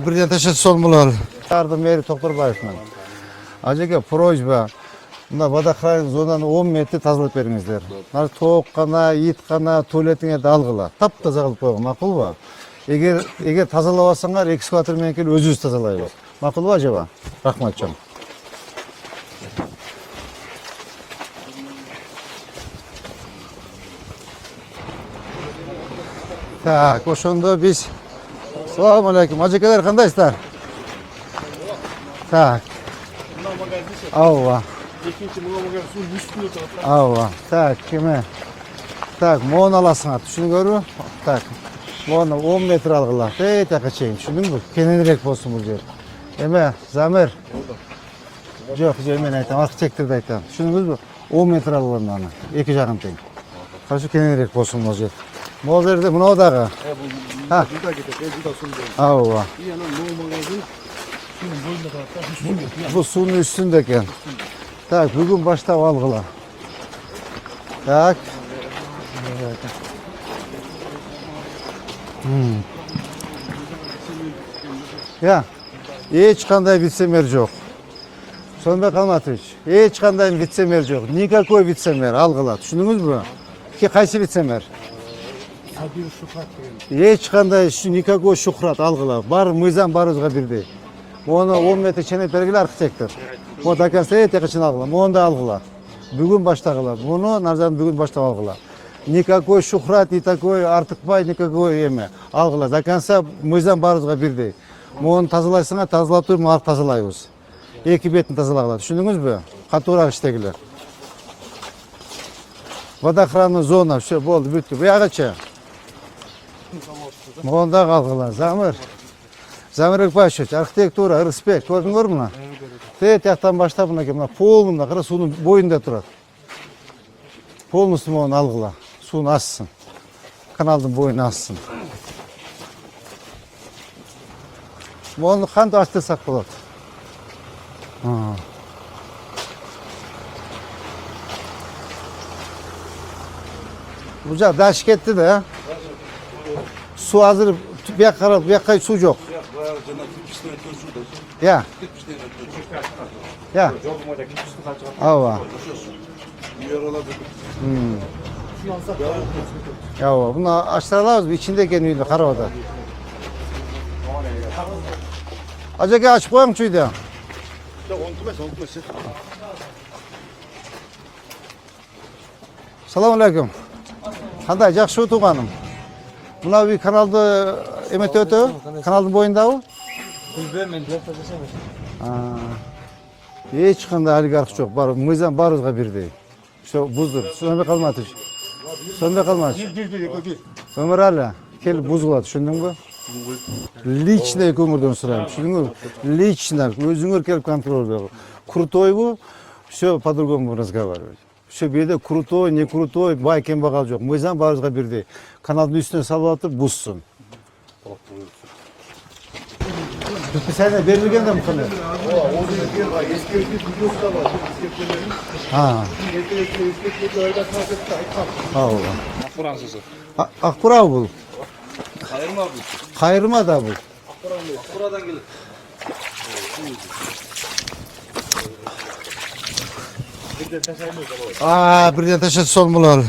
Birden taşıt son bular. Yardım Meri Toktorbaev'dan. Acaba prozba. Mына Водохранилык зонаны 10 метр тазалап бериңиздер. Мына тоок кана, ит кана, туалетиңерди алгыла. Таптаза кылып койгон, макулбу? Эгер тазалабасаңар, экскаватор менен келип өзүбүз тазалайбыз. Макулбу ажаба? Рахмат жон. Так, ошондо биз Салам алейкум. Ажекелер кандайсыздар? Так. Ооба. Ооба. Так, кеме. Так, мону аласыңар, түшүнүңөрбү? Так. Мону 10 метр алгыла. Тияка чейин, түшүндүңбү? Кененирээк болсун бул жер. Эме, Замир. Жок, мен айтам, архитекторду айтам. Түшүндүңүзбү? 10 метр алгыла мына. Эки жагын тең. Каршы кененирээк болсун бул жер. Могу жерде мынау дагы. Ооба. Бул суунун үстүндө экен. Так, бүгүн баштап алгыла. Так. Я, эч кандай вице-мэр жок. Сонбек Алматович, эч кандай вице-мэр жок. Никакой вице-мэр алгыла. Түшүндүңүзбү? Кайсы вице-мэр? Эч кандай никакой шухрат алгыла. Бар мыйзам барыбызга бирдей. Мону 10 метр ченеп бергиле архитектор. Mo da kansa yakışın algıla. Mo da algıla. Bugün baştagıla. Bunu nardan bugün başta algıla. Никакой шухрат, никакой артыкпай, никакой эме. Алгыла. Da kansa мыйзам барыбызга бирдей. Мону тазалайсыңар, тазалап туруп, мына тазалайбыз. Эки бетин тазалагыла. Түшүндүңүзбү? Катуураак иштегиле. Водохранный зона, все болду, бүттү. Буягачы. Мону да алгыла. Замир. Замир Пашевич, архитектура, респект. Көрдүңөр мына? Тияктан баштап мына пол мына кара суунун боюнда турат. Полностью мону алгыла. Сууну ассын. Каналдын боюну ассын. Мону кантип ачтырсак болот? Бул жак даш кетти да. Суу азыр бияк карап, бияка суу жок. Ya. Ya. Ava. Ya bunu açtıralım, içinde geniyle karavada. Acaba açıp koyalım çuydu. Selamun aleyküm. Qanday, жақсы o'tuganim. Buna bir kanalda emet ötü, kanalın boyunda o. Bilmem, Hech qanday oligarx yo'q. Bor, mizan baribizga berdi. Shu buzdir. Sonbek Almatović. Sonbek Almatović. Ömerali, kelib buzg'iladi, tushundingmi? Lichniy ko'mirdan so'rayman, tushundingmi? Lichniy, o'zinglar kelib kontrol qil. Krutoy bu, все по-другому разговаривать. Все yerda krutoy, не krutoy, boy kambag'al yo'q. Mizan baribizga berdi. Kanalning üstüne salib o'tib buzsin. Sen verilgen de mi konu? Ha. Allah. Fransızı. Akbura bu. Kayırma bu. Kayırma da bu. Akbura'dan gelir. Birden taşıt son bular.